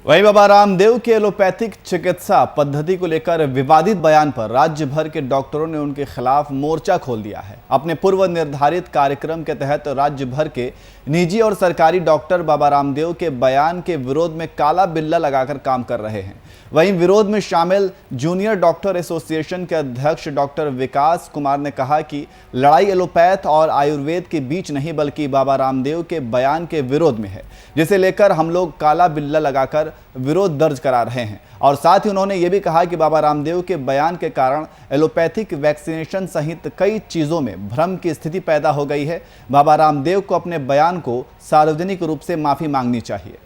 वहीं बाबा रामदेव के एलोपैथिक चिकित्सा पद्धति को लेकर विवादित बयान पर राज्य भर के डॉक्टरों ने उनके खिलाफ मोर्चा खोल दिया है। अपने पूर्व निर्धारित कार्यक्रम के तहत राज्य भर के निजी और सरकारी डॉक्टर बाबा रामदेव के बयान के विरोध में काला बिल्ला लगाकर काम कर रहे हैं। वहीं विरोध में शामिल जूनियर डॉक्टर एसोसिएशन के अध्यक्ष डॉक्टर विकास कुमार ने कहा कि लड़ाई एलोपैथ और आयुर्वेद के बीच नहीं बल्कि बाबा रामदेव के बयान के विरोध में है, जिसे लेकर हम लोग काला बिल्ला लगाकर विरोध दर्ज करा रहे हैं। और साथ ही उन्होंने ये भी कहा कि बाबा रामदेव के बयान के कारण एलोपैथिक वैक्सीनेशन सहित कई चीज़ों में भ्रम की स्थिति पैदा हो गई है। बाबा रामदेव को अपने बयान को सार्वजनिक रूप से माफ़ी मांगनी चाहिए।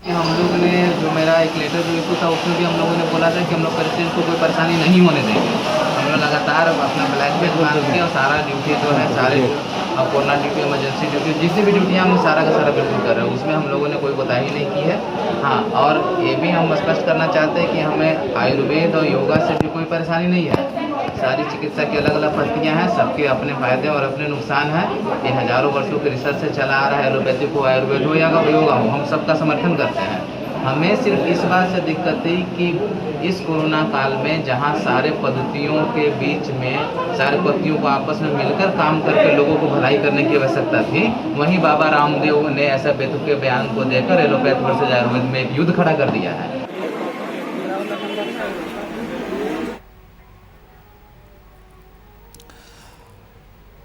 हम लोग ने जो मेरा एक लेटर जो इशू था उसमें भी हम लोगों ने बोला था कि हम लोग पेशेंट को कोई परेशानी नहीं होने देंगे। हम लोग लगातार अपना ब्लैक मांग के और सारा ड्यूटी जो है सारे कोरोना ड्यूटी, इमरजेंसी ड्यूटी, जितनी भी ड्यूटियाँ हम सारा का सारा बिल्कुल कर रहे हैं, उसमें हम लोगों ने कोई कोताही नहीं की है। हाँ, और ये भी हम स्पष्ट करना चाहते हैं कि हमें आयुर्वेद और योगा से भी कोई परेशानी नहीं है। सारी चिकित्सा की अलग अलग पद्धतियाँ हैं, सबके अपने फायदे और अपने नुकसान हैं। ये हजारों वर्षों के रिसर्च से चला आ रहा है। एलोपैथिक हो, आयुर्वेद हो या योगा हो, हम सबका समर्थन करते हैं। हमें सिर्फ इस बात से दिक्कत थी कि इस कोरोना काल में जहां सारे पद्धतियों के बीच में सारे पद्धतियों को आपस में मिलकर काम करके लोगों को भलाई करने की आवश्यकता थी, वहीं बाबा रामदेव ने ऐसा बेतुके बयान को देकर एलोपैथ वर्सेज आयुर्वेद में एक युद्ध खड़ा कर दिया है।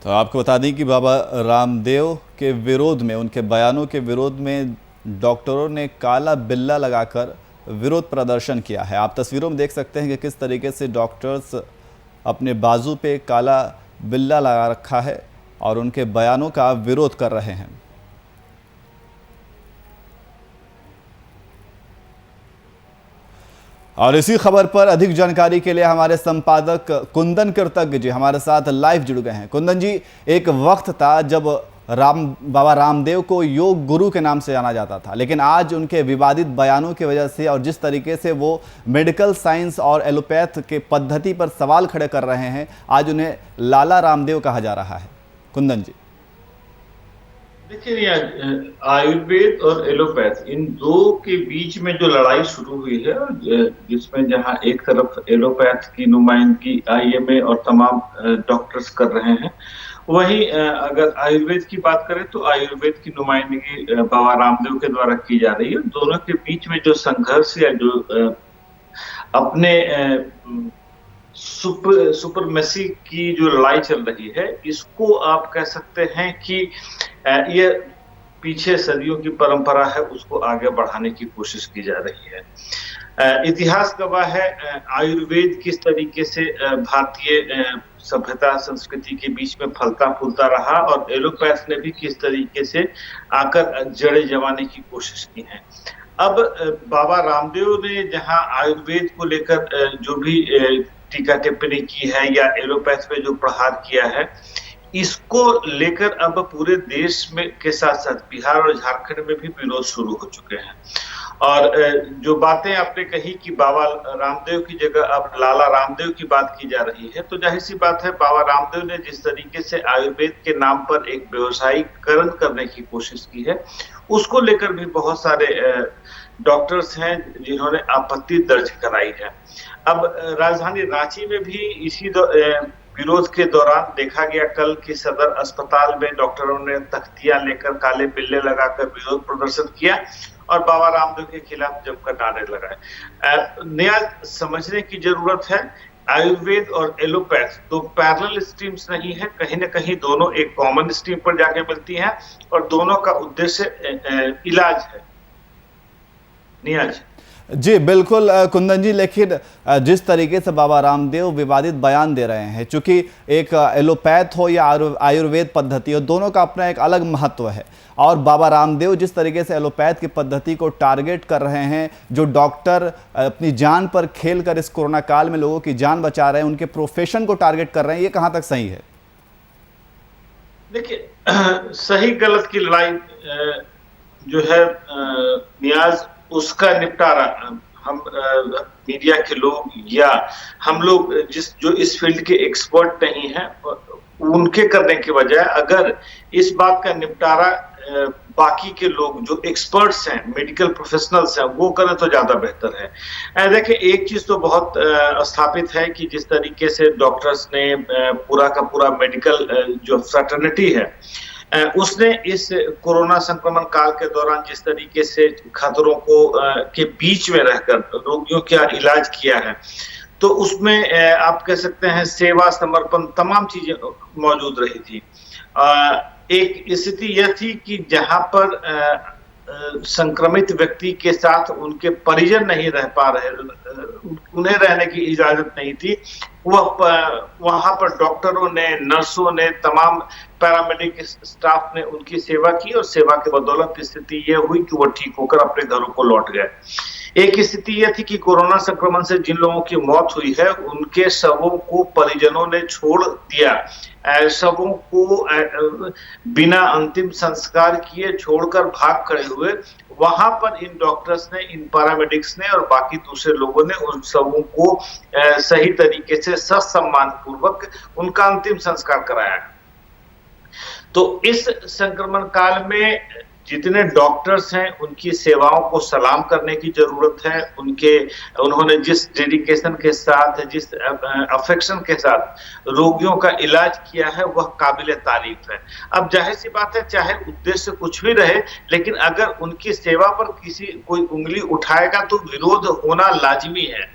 तो आपको बता दें कि बाबा रामदेव के विरोध में, उनके बयानों के विरोध में डॉक्टरों ने काला बिल्ला लगाकर विरोध प्रदर्शन किया है। आप तस्वीरों में देख सकते हैं कि किस तरीके से डॉक्टर्स अपने बाजू पे काला बिल्ला लगा रखा है और उनके बयानों का विरोध कर रहे हैं। और इसी खबर पर अधिक जानकारी के लिए हमारे संपादक कुंदन कृतज्ञ जी हमारे साथ लाइव जुड़ गए हैं। कुंदन जी, एक वक्त था जब बाबा रामदेव को योग गुरु के नाम से जाना जाता था, लेकिन आज उनके विवादित बयानों की वजह से और जिस तरीके से वो मेडिकल साइंस और एलोपैथ के पद्धति पर सवाल खड़े कर रहे हैं, आज उन्हें लाला रामदेव कहा जा रहा है। कुंदन जी, देखिए, आयुर्वेद और एलोपैथ इन दो के बीच में जो लड़ाई शुरू हुई है, जिसमें जहां एक तरफ एलोपैथ की नुमाइंदगी आईएमए और तमाम डॉक्टर्स कर रहे हैं, वहीं अगर आयुर्वेद की बात करें तो आयुर्वेद की नुमाइंदगी बाबा रामदेव के द्वारा की जा रही है। दोनों के बीच में जो संघर्ष या जो अपने सुपरमेसी की जो लड़ाई चल रही है, इसको आप कह सकते हैं कि ये पीछे सदियों की परंपरा है, उसको आगे बढ़ाने की कोशिश की जा रही है। इतिहास गवाह है आयुर्वेद किस तरीके से भारतीय सभ्यता संस्कृति के बीच में फलता फूलता रहा और एलोपैथ ने भी किस तरीके से आकर जड़ें जमाने की कोशिश की है। अब बाबा रामदेव ने जहां आयुर्वेद को लेकर जो भी टीका टिप्पणी की है या एलोपैथ पे जो प्रहार किया है, इसको लेकर अब पूरे देश में के साथ साथ बिहार और झारखंड में भी विरोध शुरू हो चुके हैं। और जो बातें आपने कही कि बाबा रामदेव की जगह अब लाला रामदेव की बात की जा रही है, तो जाहिर सी बात है बाबा रामदेव ने जिस तरीके से आयुर्वेद के नाम पर एक व्यवसायीकरण करने की कोशिश की है, उसको लेकर भी बहुत सारे डॉक्टर्स हैं जिन्होंने आपत्ति दर्ज कराई है। अब राजधानी रांची में भी इसी विरोध के दौरान देखा गया कल की सदर अस्पताल में डॉक्टरों ने तख्तियां लेकर काले बिल्ले लगाकर विरोध प्रदर्शन किया और बाबा रामदेव के खिलाफ जमकर नारे लगाए। नया समझने की जरूरत है, आयुर्वेद और एलोपैथ दो पैरेलल स्ट्रीम्स नहीं है, कहीं ना कहीं दोनों एक कॉमन स्ट्रीम पर जाके मिलती हैं और दोनों का उद्देश्य इलाज है। नियाज जी बिल्कुल कुंदन जी, लेकिन जिस तरीके से बाबा रामदेव विवादित बयान दे रहे हैं, चूंकि एक एलोपैथ हो या आयुर्वेद पद्धति हो, दोनों का अपना एक अलग महत्व है। और बाबा रामदेव जिस तरीके से एलोपैथ की पद्धति को टारगेट कर रहे हैं, जो डॉक्टर अपनी जान पर खेल कर इस कोरोना काल में लोगों की जान बचा रहे हैं, उनके प्रोफेशन को टारगेट कर रहे हैं, ये कहाँ तक सही है? देखिए, सही गलत की लड़ाई जो है नियाज, उसका निपटारा हम मीडिया के लोग या हम लोग जो इस फील्ड के एक्सपर्ट नहीं हैं, उनके करने के बजाय अगर इस बात का निपटारा बाकी के लोग जो एक्सपर्ट्स हैं, मेडिकल प्रोफेशनल्स हैं, वो करें तो ज्यादा बेहतर है। देखिए, एक चीज तो बहुत स्थापित है कि जिस तरीके से डॉक्टर्स ने पूरा का पूरा मेडिकल जो फ्रेटर्निटी है उसने इस कोरोना संक्रमण काल के दौरान जिस तरीके से खतरों को के बीच में रहकर रोगियों का इलाज किया है, तो उसमें आप कह सकते हैं सेवा, समर्पण, तमाम चीजें मौजूद रही थी। एक स्थिति यह थी कि जहां पर संक्रमित व्यक्ति के साथ उनके परिजन नहीं रह पा रहे, उन्हें रहने की इजाजत नहीं थी, वहां पर डॉक्टरों ने, नर्सों ने, तमाम पैरामेडिक स्टाफ ने उनकी सेवा की और सेवा के बदौलत स्थिति यह हुई कि वो ठीक होकर अपने घरों को लौट गए। एक स्थिति यह थी कि कोरोना संक्रमण से जिन लोगों की मौत हुई है उनके शवों को परिजनों ने छोड़ दिया, शवों को बिना अंतिम संस्कार किए छोड़कर भाग खड़े हुए। वहां पर इन डॉक्टर्स ने, इन पैरामेडिक्स ने और बाकी दूसरे लोगों ने उन शवों को सही तरीके से ससम्मान पूर्वक उनका अंतिम संस्कार कराया। तो इस संक्रमण काल में जितने डॉक्टर्स हैं उनकी सेवाओं को सलाम करने की जरूरत है। उन्होंने जिस डेडिकेशन के साथ, जिस अफेक्शन के साथ रोगियों का इलाज किया है वह काबिल तारीफ है। अब जाहिर सी बात है, चाहे उद्देश्य कुछ भी रहे, लेकिन अगर उनकी सेवा पर कोई उंगली उठाएगा तो विरोध होना लाजिमी है।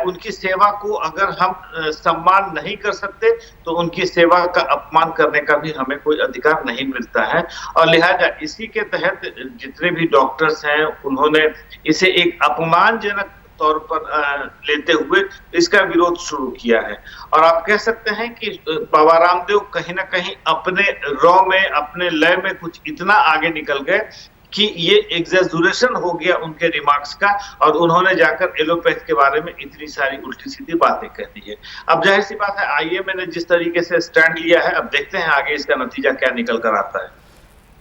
उनकी सेवा को अगर हम सम्मान नहीं कर सकते तो उनकी सेवा का अपमान करने का भी हमें कोई अधिकार नहीं मिलता है। और लिहाजा इसी के तहत जितने भी डॉक्टर्स हैं उन्होंने इसे एक अपमानजनक तौर पर लेते हुए इसका विरोध शुरू किया है। और आप कह सकते हैं कि बाबा रामदेव कहीं ना कहीं अपने रॉ में, अपने लय में कुछ इतना आगे निकल गए कि ये एग्जैजुरेशन हो गया उनके रिमार्क्स का, और उन्होंने जाकर एलोपैथ के बारे में इतनी सारी उल्टी सीधी बातें कह दी है। अब जाहिर सी बात है, आईएमए ने जिस तरीके से स्टैंड लिया है, अब देखते हैं आगे इसका नतीजा क्या निकल कर आता है।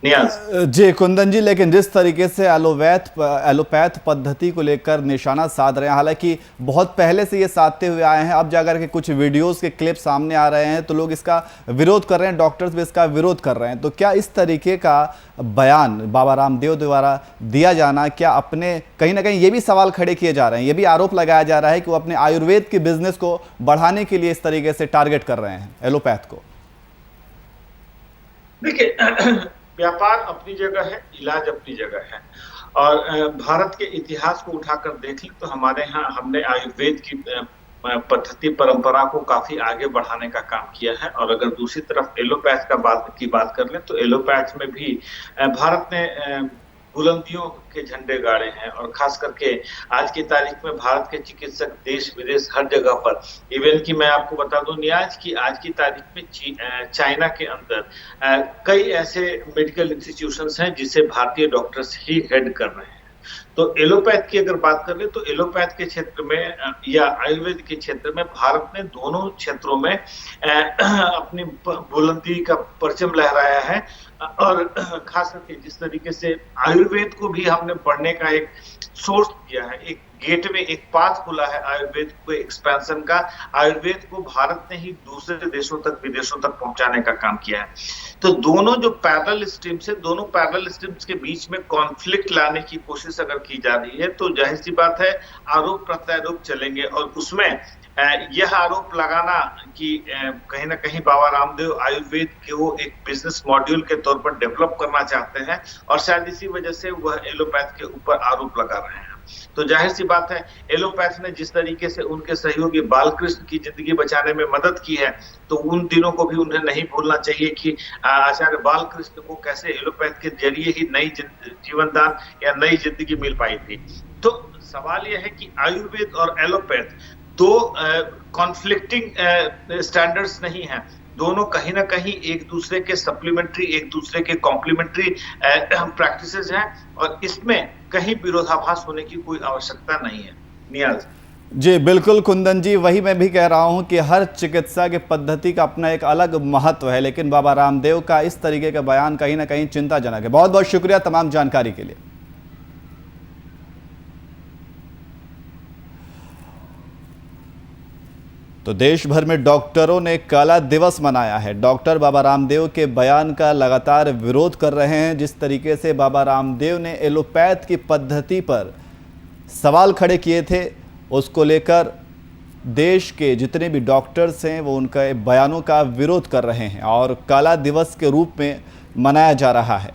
जी कुंदन जी, लेकिन जिस तरीके से एलोपैथ पद्धति को लेकर निशाना साध रहे हैं, हालांकि बहुत पहले से ये साधते हुए आए हैं, अब जाकर के कुछ वीडियोस के क्लिप सामने आ रहे हैं तो लोग इसका विरोध कर रहे हैं, डॉक्टर्स भी इसका विरोध कर रहे हैं। तो क्या इस तरीके का बयान बाबा रामदेव द्वारा दिया जाना, क्या अपने कहीं ना कहीं ये भी सवाल खड़े किए जा रहे हैं, ये भी आरोप लगाया जा रहा है कि वो अपने आयुर्वेद के बिजनेस को बढ़ाने के लिए इस तरीके से टारगेट कर रहे हैं एलोपैथ को? देखिए, व्यापार अपनी जगह है, इलाज अपनी जगह है। और भारत के इतिहास को उठाकर देख लें तो हमारे यहाँ हमने आयुर्वेद की पद्धति परंपरा को काफी आगे बढ़ाने का काम किया है। और अगर दूसरी तरफ एलोपैथ की बात कर लें तो एलोपैथ में भी भारत ने बुलंदियों के झंडे गाड़े हैं। और खास करके आज की तारीख में भारत के चिकित्सक देश विदेश हर जगह पर, इवन कि मैं आपको बता दूं नियाज की आज की तारीख में चाइना के अंदर कई ऐसे मेडिकल इंस्टीट्यूशंस हैं जिसे भारतीय डॉक्टर्स ही हेड कर रहे हैं। तो एलोपैथ की अगर बात कर ले तो एलोपैथ के क्षेत्र में या आयुर्वेद के क्षेत्र में भारत ने दोनों क्षेत्रों में अपनी बुलंदी का परचम लहराया है। और खास करके जिस तरीके से आयुर्वेद को भी हमने पढ़ने का एक सोर्स दिया है, एक गेट में एक पाथ खुला है आयुर्वेद को एक्सपेंशन का। आयुर्वेद को भारत ने ही दूसरे देशों तक, विदेशों तक पहुंचाने का काम किया है। तो दोनों जो पैरेलल स्ट्रीम्स है, दोनों पैरेलल स्ट्रीम्स के बीच में कॉन्फ्लिक्ट लाने की कोशिश अगर की जा रही है तो जाहिर सी बात है आरोप प्रत्यारोप चलेंगे। और उसमें यह आरोप लगाना कि कहीं ना कहीं बाबा रामदेव आयुर्वेद को एक बिजनेस मॉड्यूल के तौर पर डेवलप करना चाहते हैं और शायद इसी वजह से वह एलोपैथ के ऊपर आरोप लगा रहे हैं। तो जाहिर सी बात है एलोपैथ ने जिस तरीके से उनके सहयोगी बालकृष्ण की जिंदगी बचाने में मदद की है तो उन दिनों को भी उन्हें नहीं भूलना चाहिए कि आचार्य बालकृष्ण को कैसे एलोपैथ के जरिए ही नई जीवनदान या नई जिंदगी मिल पाई थी। तो सवाल यह है कि आयुर्वेद और एलोपैथ दो कॉन्फ्लिक्टिंग स्टैंडर्ड्स नहीं हैं, दोनों कहीं ना कहीं एक दूसरे के सप्लीमेंट्री, एक दूसरे के कॉम्प्लीमेंट्री प्रैक्टिसेस हैं और इसमें कहीं विरोधाभास होने की कोई आवश्यकता नहीं है। नियाज जी बिल्कुल कुंदन जी, वही मैं भी कह रहा हूं कि हर चिकित्सा के पद्धति का अपना एक अलग महत्व है, लेकिन बाबा रामदेव का इस तरीके का बयान कहीं ना कहीं चिंताजनक है। बहुत बहुत शुक्रिया तमाम जानकारी के लिए। तो देश भर में डॉक्टरों ने काला दिवस मनाया है। डॉक्टर बाबा रामदेव के बयान का लगातार विरोध कर रहे हैं। जिस तरीके से बाबा रामदेव ने एलोपैथ की पद्धति पर सवाल खड़े किए थे, उसको लेकर देश के जितने भी डॉक्टर्स हैं वो उनके बयानों का विरोध कर रहे हैं और काला दिवस के रूप में मनाया जा रहा है।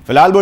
फिलहाल बुलेटिन